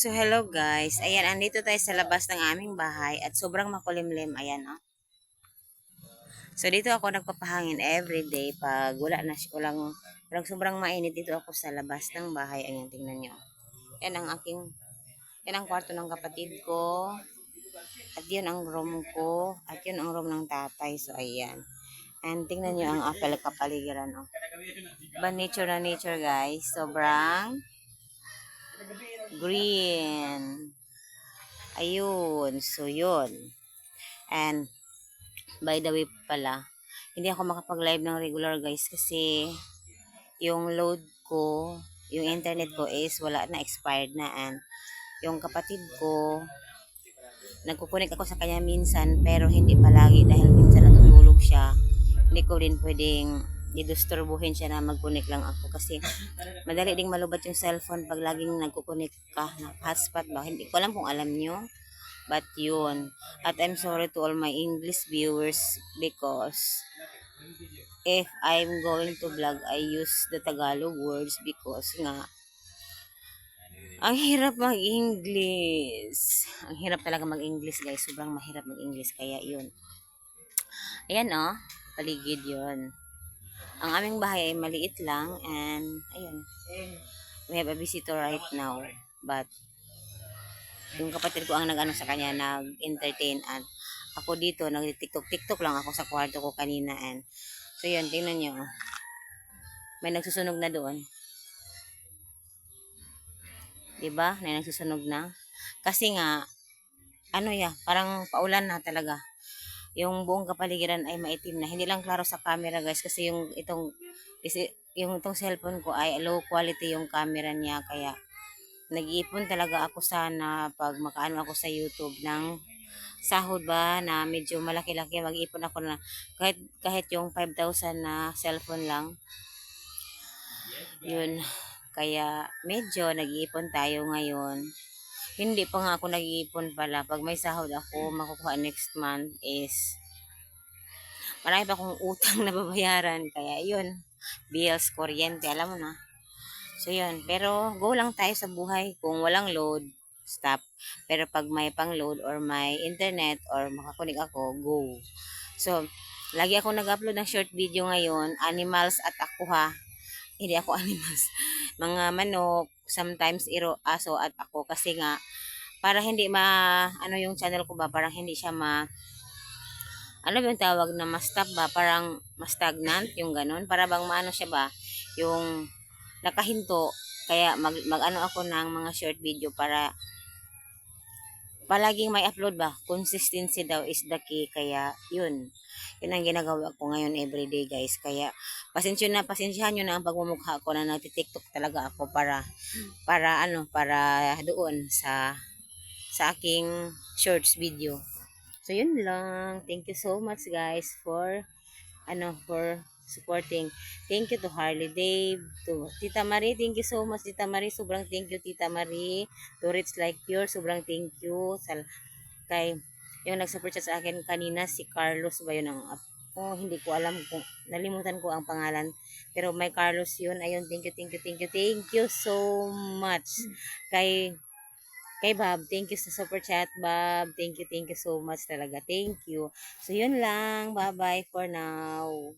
So, hello guys. Ayan, andito tayo sa labas ng aming bahay at sobrang makulimlim. Ayan, oh. So, dito ako nagpapahangin everyday pag wala na, walang sobrang mainit dito ako sa labas ng bahay. Ayan, tingnan nyo. Yan ang kwarto ng kapatid ko. At yun ang room ko. At yun ang room ng tatay. So, ayan. And tingnan nyo ang apple kapaligiran, oh. Ba nature na nature guys. Sobrang green. Ayun. So, yun. And, by the way pala, hindi ako makapag-live ng regular guys kasi yung load ko, yung internet ko is wala na, expired na. And yung kapatid ko, nagkukunik ako sa kanya minsan pero hindi palagi dahil minsan natutulog siya. Hindi ko din pwedeng didisturbuhin siya na magkunik lang ako kasi madali ding malubat yung cellphone pag laging nagkukunik ka na hotspot ba. Hindi ko alam kung alam nyo. But yun. At I'm sorry to all my English viewers because if I'm going to vlog, I use the Tagalog words because nga, ang hirap mag-English. Ang hirap talaga mag-English guys. Sobrang mahirap mag-English. Kaya yun. Ayan oh. Paligid yun. Ang aming bahay ay maliit lang. And ayun. We have a visitor right now. But yung kapatid ko ang nag-ano sa kanya, nag-entertain. At ako dito, nag-tiktok lang ako sa kwarto ko kanina. And so yun, tingnan nyo. May nagsusunog na doon. Diba? May nagsusunog na. Kasi nga, parang paulan na talaga. Yung buong kapaligiran ay maitim na. Hindi lang klaro sa camera guys. Kasi itong cellphone ko ay low quality yung camera niya. Kaya, nag-iipon talaga ako sana pag makaano ako sa YouTube ng sahod ba na medyo malaki-laki. Mag-iipon ako na kahit yung 5,000 na cellphone lang. Yun. Kaya medyo nag-iipon tayo ngayon. Hindi pa nga ako nag-iipon pala. Pag may sahod ako makukuha next month is marami pa akong utang na babayaran. Kaya yun. Bills, kuryente, alam mo na. So yun. Pero go lang tayo sa buhay. Kung walang load, stop. Pero pag may pang load or may internet or makakunig ako, go. So, lagi ako nag-upload ng short video ngayon. Animals at ako ha. Hindi ako animals. Mga manok, sometimes aso at ako kasi nga para hindi yung channel ko ba, parang hindi siya ano ba yung tawag na ma-stop ba, parang ma-stagnant yung ganun, para bang maano siya ba, yung nakahinto, kaya mag-ano ako ng mga short video para palaging may upload ba, consistency daw is the key, kaya yun ang ginagawa ko ngayon everyday guys. Kaya pasensyahan nyo na ang pagmumukha ko na nagtitiktok talaga ako para doon sa aking shorts video. So yun lang. Thank you so much guys for supporting. Thank you to Harley Dave, to Tita Marie. Thank you so much Tita Marie. Sobrang thank you Tita Marie. To Rich Like Pure, sobrang thank you kay yung nag-support siya sa akin kanina, si Carlos ba yun ang hindi ko alam kung nalimutan ko ang pangalan, pero may Carlos yun. Ayun, thank you so much kay Bob. Thank you sa super chat Bob, thank you so much talaga, thank you. So yun lang, bye bye for now.